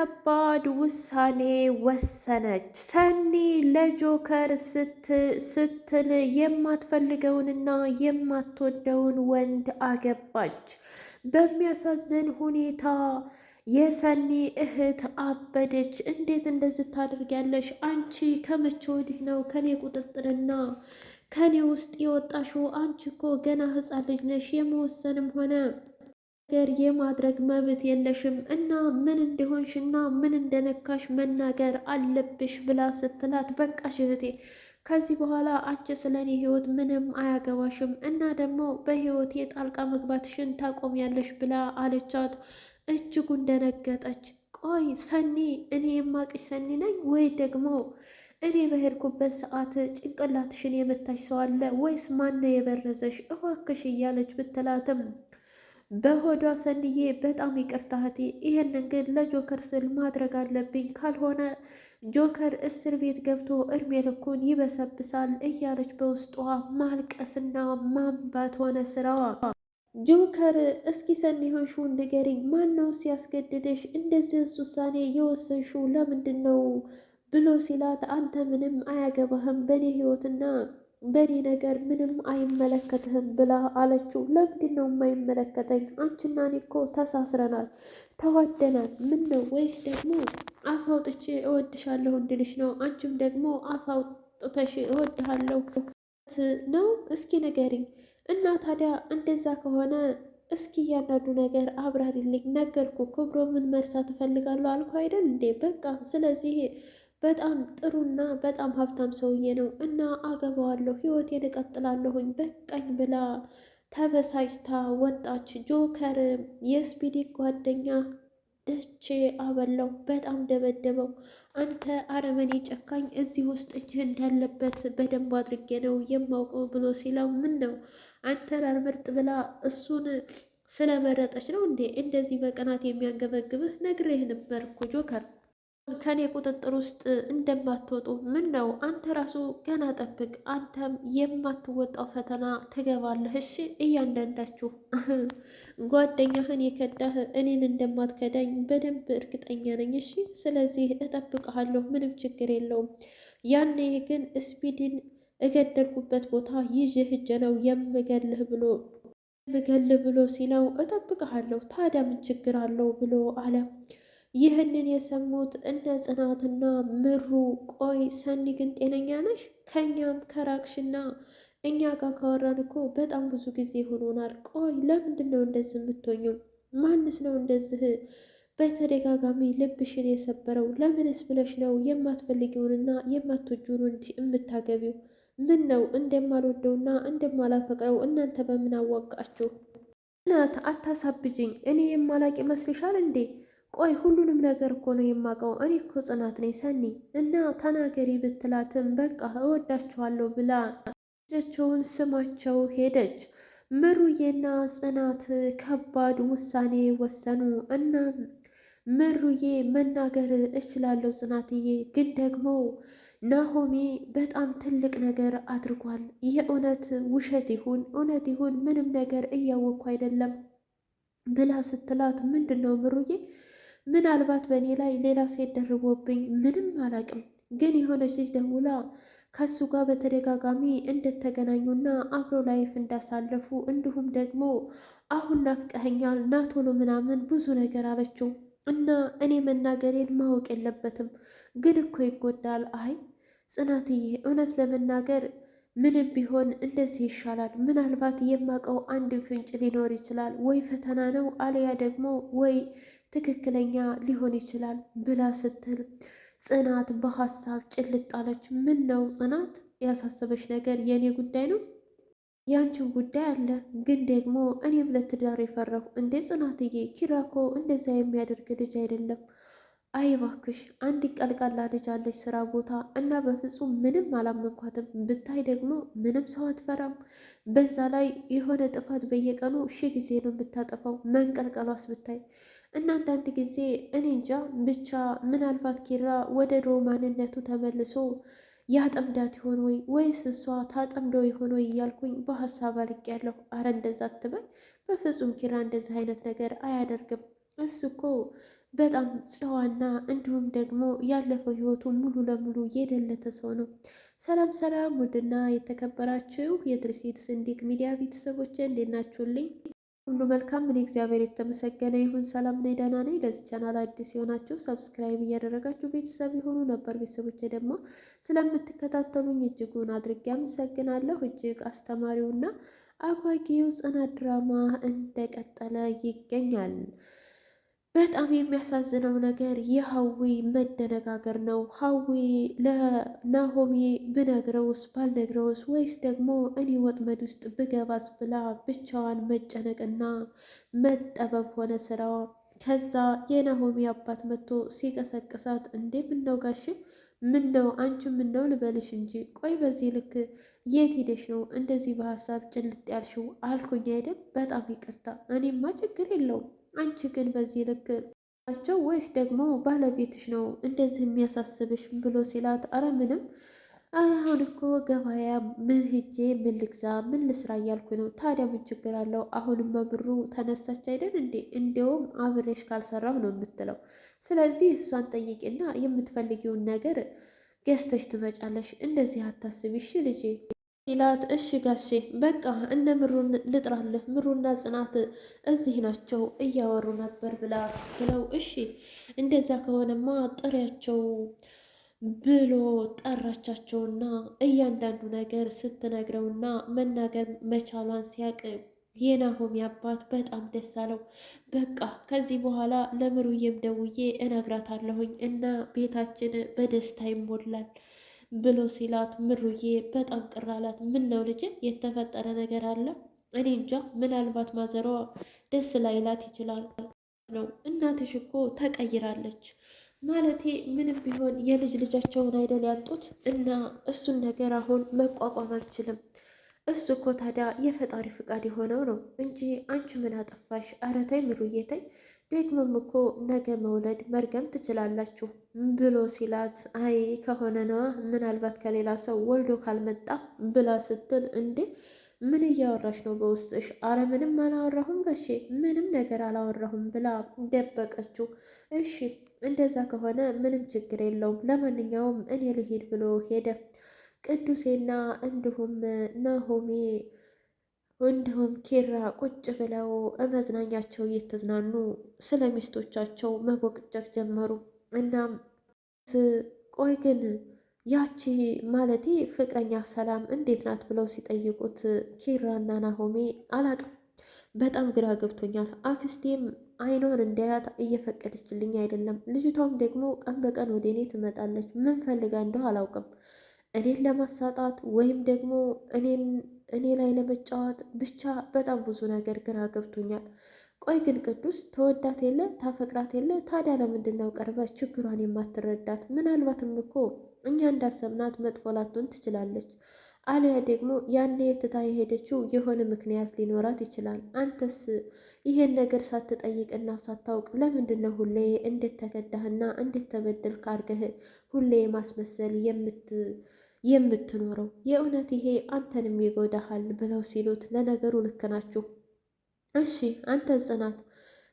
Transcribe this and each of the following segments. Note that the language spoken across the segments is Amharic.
ከባድ ውሳኔ ወሰነች። ሰኒ ለጆከር ስትል የማትፈልገውንና የማትወደውን ወንድ አገባች። በሚያሳዝን ሁኔታ የሰኒ እህት አበደች። እንዴት እንደዚህ ታደርጊያለሽ? አንቺ ከመቼ ወዲህ ነው ከኔ ቁጥጥርና ከኔ ውስጥ የወጣሽው? አንቺ እኮ ገና ሕፃን ልጅ ነሽ። የመወሰንም ሆነ ነገር የማድረግ መብት የለሽም እና ምን እንደሆንሽና ምን እንደነካሽ መናገር አለብሽ ብላ ስትላት፣ በቃሽ እህቴ ከዚህ በኋላ አንቺ ስለ እኔ ህይወት ምንም አያገባሽም እና ደግሞ በህይወቴ ጣልቃ መግባትሽን ታቆሚያለሽ ብላ አለቻት። እጅጉን ደነገጠች። ቆይ ሰኒ እኔ የማቅሽ ሰኒ ነኝ ወይ ደግሞ እኔ በሄድኩበት ሰዓት ጭንቅላትሽን የመታሽ ሰው አለ ወይስ ማነው የበረዘሽ? እባክሽ እያለች ብትላትም በሆዷ ሰንዬ በጣም ይቅርታ እህቴ፣ ይህንን ግን ለጆከር ስል ማድረግ አለብኝ፣ ካልሆነ ጆከር እስር ቤት ገብቶ እድሜ ልኩን ይበሰብሳል እያለች በውስጧ ማልቀስና ማንባት ሆነ ስራዋ። ጆከር እስኪ ሰኒ ሆንሽውን ንገሪኝ፣ ማነው ሲያስገድደሽ እንደዚህ ውሳኔ የወሰንሽው ለምንድን ነው ብሎ ሲላት፣ አንተ ምንም አያገባህም በእኔ ህይወትና በእኔ ነገር ምንም አይመለከትህም ብላ አለችው። ለምንድን ነው የማይመለከተኝ? አንቺና እኔ እኮ ተሳስረናል፣ ተዋደናል። ምን ነው ወይስ ደግሞ አፍ አውጥቼ እወድሻለሁ እንድልሽ ነው? አንቺም ደግሞ አፍ አውጥተሽ እወድሃለሁ ነው? እስኪ ንገሪኝ። እና ታዲያ እንደዛ ከሆነ እስኪ እያንዳንዱ ነገር አብራሪልኝ። ነገርኩ ክብሮ ምን መርሳት እፈልጋለሁ አልኩ አይደል እንዴ? በቃ ስለዚህ በጣም ጥሩና በጣም ሀብታም ሰውዬ ነው እና አገባዋለሁ፣ ህይወቴን እቀጥላለሁኝ በቃኝ ብላ ተበሳጭታ ወጣች። ጆከር የስፒዲ ጓደኛ ደቼ አበላው፣ በጣም ደበደበው። አንተ አረመኔ ጨካኝ፣ እዚህ ውስጥ እጅህ እንዳለበት በደንብ አድርጌ ነው የማውቀው ብሎ ሲለው፣ ምን ነው አንተ ላልመርጥ ብላ እሱን ስለመረጠች ነው እንዴ እንደዚህ በቅናት የሚያንገበግብህ? ነግሬህ ነበር እኮ ጆከር ከኔ ቁጥጥር ውስጥ እንደማትወጡ። ምን ነው አንተ ራሱ ገና ጠብቅ፣ አንተም የማትወጣው ፈተና ትገባለህ። እሺ እያንዳንዳችሁ ጓደኛህን የከዳህ እኔን እንደማትከዳኝ በደንብ እርግጠኛ ነኝ። እሺ ስለዚህ እጠብቅሃለሁ፣ ምንም ችግር የለውም። ያኔ ግን ስፒድን እገደልኩበት ቦታ ይዤ ሂጄ ነው የምገልህ ብሎ ሲለው፣ እጠብቅሃለሁ ታዲያ ምን ችግር አለው ብሎ አለ። ይህንን የሰሙት እነ ጽናትና ምሩ፣ ቆይ ሰኒ ግን ጤነኛ ነሽ? ከእኛም ከራቅሽና እኛ ጋር ካወራን እኮ በጣም ብዙ ጊዜ ሆኖናል። ቆይ ለምንድን ነው እንደዚህ የምትሆኘው? ማንስ ነው እንደዚህ በተደጋጋሚ ልብሽን የሰበረው? ለምንስ ብለሽ ነው የማትፈልጊውንና የማትወጂውን እንጂ የምታገቢው? ምን ነው እንደማልወደውና እንደማላፈቅረው እናንተ በምን አወቃችሁ? እናት አታሳብጅኝ። እኔ የማላቅ ይመስልሻል እንዴ? ቆይ ሁሉንም ነገር እኮ ነው የማውቀው። እኔ እኮ ጽናት ነኝ ሰኒ እና ተናገሪ ብትላትም በቃ እወዳችኋለሁ ብላ ልጆቻቸውን ስማቸው ሄደች። ምሩዬና ጽናት ከባድ ውሳኔ ወሰኑ። እና ምሩዬ መናገር እችላለሁ ጽናትዬ፣ ግን ደግሞ ናሆሜ በጣም ትልቅ ነገር አድርጓል። የእውነት ውሸት ይሁን እውነት ይሁን ምንም ነገር እያወቅኩ አይደለም ብላ ስትላት፣ ምንድን ነው ምሩዬ? ምናልባት በእኔ ላይ ሌላ ሴት ደርቦብኝ ምንም አላቅም፣ ግን የሆነች ልጅ ደውላ ከሱ ጋር በተደጋጋሚ እንደተገናኙና አብሮ ላይፍ እንዳሳለፉ እንዲሁም ደግሞ አሁን ናፍቀኸኛል ናቶሎ ምናምን ብዙ ነገር አለችው። እና እኔ መናገሬን ማወቅ የለበትም ግን እኮ ይጎዳል። አይ ጽናትዬ እውነት ለመናገር ምንም ቢሆን እንደዚህ ይሻላል። ምናልባት የማውቀው አንድ ፍንጭ ሊኖር ይችላል፣ ወይ ፈተና ነው አለያ ደግሞ ወይ ትክክለኛ ሊሆን ይችላል ብላ ስትል ጽናት በሀሳብ ጭልጥ አለች። ምን ነው ጽናት ያሳሰበች ነገር? የእኔ ጉዳይ ነው ያንቺን ጉዳይ አለ፣ ግን ደግሞ እኔም ለትዳር የፈራሁ እንዴ ጽናትዬ፣ ኪራኮ እንደዛ የሚያደርግ ልጅ አይደለም። አይ እባክሽ አንድ ቀልቃላ ልጅ አለች ስራ ቦታ እና በፍጹም ምንም አላመንኳትም። ብታይ ደግሞ ምንም ሰው አትፈራም። በዛ ላይ የሆነ ጥፋት በየቀኑ ጊዜ ነው የምታጠፋው። መንቀልቀሏስ ብታይ እና አንዳንድ ጊዜ እኔ እንጃ ብቻ ምናልባት ኪራ ወደ ድሮ ማንነቱ ተመልሶ ያጠምዳት ይሆን ወይስ እሷ ታጠምደው ይሆን ወይ እያልኩኝ በሀሳብ አልቄያለሁ። አረ እንደዛ አትበል በፍጹም ኪራ እንደዚህ አይነት ነገር አያደርግም። እሱ እኮ በጣም ጨዋና እንዲሁም ደግሞ ያለፈው ህይወቱ ሙሉ ለሙሉ የደለተ ሰው ነው። ሰላም ሰላም! ውድና የተከበራችሁ የትርሲት ስንዲቅ ሚዲያ ቤተሰቦች እንዴት ናችሁልኝ? ሁሉ መልካም። እኔ እግዚአብሔር የተመሰገነ ይሁን ሰላም ነኝ፣ ደህና ነኝ። ለዚህ ቻናል አዲስ የሆናችሁ ሰብስክራይብ እያደረጋችሁ ቤተሰብ የሆኑ ነበር ቤተሰቦች ደግሞ ስለምትከታተሉኝ እጅጉን አድርጌ አመሰግናለሁ። እጅግ አስተማሪውና አጓጊው ጽናት ድራማ እንደቀጠለ ይገኛል። በጣም የሚያሳዝነው ነገር የሀዊ መደነጋገር ነው። ሀዊ ለናሆሚ ብነግረውስ ባልነግረውስ ወይስ ደግሞ እኔ ወጥመድ ውስጥ ብገባስ ብላ ብቻዋን መጨነቅና መጠበብ ሆነ ስራዋ። ከዛ የናሆሚ አባት መጥቶ ሲቀሰቅሳት እንዴ ምነው ጋሽ ምነው አንቺ ምነው ልበልሽ እንጂ ቆይ በዚህ ልክ የት ሄደሽ ነው እንደዚህ በሀሳብ ጭልጥ ያልሽው አልኩኝ አይደል? በጣም ይቅርታ እኔማ ችግር የለውም አንቺ ግን በዚህ ልክ ናቸው ወይስ ደግሞ ባለቤትሽ ነው እንደዚህ የሚያሳስብሽ ብሎ ሲላት፣ አረ ምንም አሁን እኮ ገበያ ምን ሂጄ ምን ልግዛ ምን ልስራ እያልኩ ነው። ታዲያ ምን ችግር አለው? አሁንማ ብሩ ተነሳች አይደል እንዴ? እንዲያውም አብሬሽ ካልሰራሁ ነው የምትለው። ስለዚህ እሷን ጠይቂና የምትፈልጊውን ነገር ገዝተሽ ትመጫለሽ። እንደዚህ አታስቢሽ ልጄ ሲላት፣ እሺ ጋሼ በቃ እነ ምሩን ልጥራለህ፣ ምሩና ጽናት እዚህ ናቸው እያወሩ ነበር ብላ ስትለው፣ እሺ እንደዛ ከሆነማ ጥሪያቸው ብሎ ጠራቻቸውና እያንዳንዱ ነገር ስትነግረውና መናገር መቻሏን ሲያቅ የናሆሚ አባት በጣም ደስ አለው። በቃ ከዚህ በኋላ ለምሩዬም ደውዬ እነግራታለሁኝ እና ቤታችን በደስታ ይሞላል ብሎ ሲላት ምሩዬ በጣም ቅር አላት። ምን ነው ልጅ የተፈጠረ ነገር አለ? እኔ እንጃ፣ ምናልባት ማዘሯ ደስ ላይላት ይችላል ነው። እናትሽ እኮ ተቀይራለች ማለቴ ምንም ቢሆን የልጅ ልጃቸውን አይደል ያጡት እና እሱን ነገር አሁን መቋቋም አልችልም። እሱ እኮ ታዲያ የፈጣሪ ፍቃድ የሆነው ነው እንጂ አንቺ ምን አጠፋሽ? ኧረ ተይ ምሩዬ ተይ፣ ደግሞም እኮ ነገ መውለድ መርገም ትችላላችሁ ብሎ ሲላት፣ አይ ከሆነ ነዋ ምናልባት ከሌላ ሰው ወልዶ ካልመጣ ብላ ስትል፣ እንዴ ምን እያወራሽ ነው በውስጥሽ? አረ ምንም አላወራሁም ጋሼ፣ ምንም ነገር አላወራሁም ብላ ደበቀችው። እሺ እንደዛ ከሆነ ምንም ችግር የለውም፣ ለማንኛውም እኔ ልሄድ ብሎ ሄደ። ቅዱሴና እንዲሁም ናሆሜ እንዲሁም ኪራ ቁጭ ብለው መዝናኛቸው እየተዝናኑ ስለ ሚስቶቻቸው መቦቅጨቅ ጀመሩ። እናም ቆይ ግን ያቺ ማለቴ ፍቅረኛ ሰላም እንዴት ናት ብለው ሲጠይቁት ኪራና ናሆሜ አላቅም፣ በጣም ግራ ገብቶኛል። አክስቴም አይኗን እንዳያት እየፈቀደችልኝ አይደለም። ልጅቷም ደግሞ ቀን በቀን ወደ እኔ ትመጣለች። ምን ፈልጋ እንደው አላውቅም፣ እኔን ለማሳጣት ወይም ደግሞ እኔ ላይ ለመጫወት ብቻ በጣም ብዙ ነገር ግራ ገብቶኛል። ቆይ ግን ቅዱስ ተወዳት የለ ታፈቅራት የለ ታዲያ ለምንድን ነው ቀርበ ችግሯን የማትረዳት? ምናልባትም እኮ እኛ እንዳሰብናት መጥፎ ላትሆን ትችላለች። አሊያ ደግሞ ያኔ የትታ የሄደችው የሆነ ምክንያት ሊኖራት ይችላል። አንተስ ይሄን ነገር ሳትጠይቅና ሳታውቅ ለምንድን ነው ሁሌ እንድተከዳህና እንድተበደልክ አድርገህ ሁሌ ማስመሰል የምትኖረው? የእውነት ይሄ አንተንም ይጎዳሃል ብለው ሲሉት፣ ለነገሩ ልክ ናችሁ። እሺ አንተ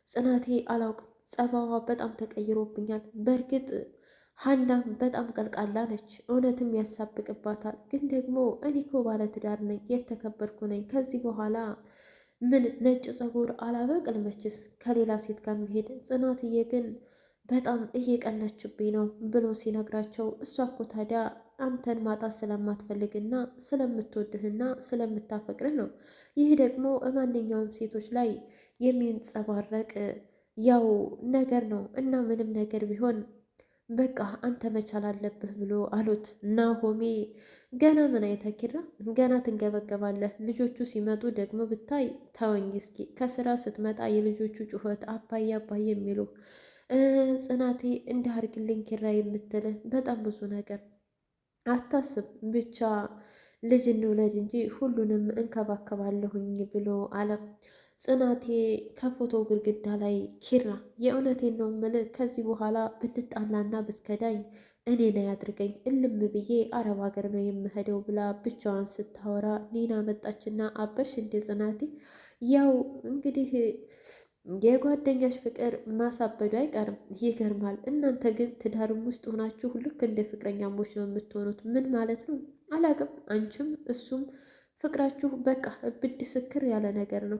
ጽናቴ አላውቅም፣ ጸባዋ በጣም ተቀይሮብኛል። በእርግጥ ሀናም በጣም ቀልቃላ ነች፣ እውነትም ያሳብቅባታል። ግን ደግሞ እኔ እኮ ባለትዳር ነኝ፣ የተከበርኩ ነኝ። ከዚህ በኋላ ምን ነጭ ፀጉር አላበቅል መችስ ከሌላ ሴት ጋር መሄድ። ጽናትዬ ግን በጣም እየቀናችብኝ ነው ብሎ ሲነግራቸው፣ እሷ እኮ ታዲያ አንተን ማጣት ስለማትፈልግና ስለምትወድህና ስለምታፈቅርህ ነው። ይህ ደግሞ ማንኛውም ሴቶች ላይ የሚንጸባረቅ ያው ነገር ነው እና ምንም ነገር ቢሆን በቃ አንተ መቻል አለብህ ብሎ አሉት። ናሆሜ ገና ምን አይተህ ኪራ፣ ገና ትንገበገባለህ። ልጆቹ ሲመጡ ደግሞ ብታይ ተወኝ እስኪ። ከስራ ስትመጣ የልጆቹ ጩኸት አባዬ አባዬ የሚሉ ጽናቴ እንዳርግልኝ ኪራ የምትልህ በጣም ብዙ ነገር አታስብ፣ ብቻ ልጅ እንውለድ እንጂ ሁሉንም እንከባከባለሁኝ ብሎ አለም። ጽናቴ ከፎቶ ግድግዳ ላይ ኪራ የእውነቴን ነው ምልህ፣ ከዚህ በኋላ ብትጣላና ብትከዳኝ እኔ ላይ አድርገኝ፣ እልም ብዬ አረብ ሀገር ነው የምሄደው ብላ ብቻዋን ስታወራ ኒና መጣችና፣ አበሽ እንዴ ጽናቴ? ያው እንግዲህ የጓደኛሽ ፍቅር ማሳበዱ አይቀርም። ይገርማል። እናንተ ግን ትዳርም ውስጥ ሆናችሁ ልክ እንደ ፍቅረኛሞች ነው የምትሆኑት። ምን ማለት ነው? አላቅም። አንቺም እሱም ፍቅራችሁ በቃ ብድ ስክር ያለ ነገር ነው።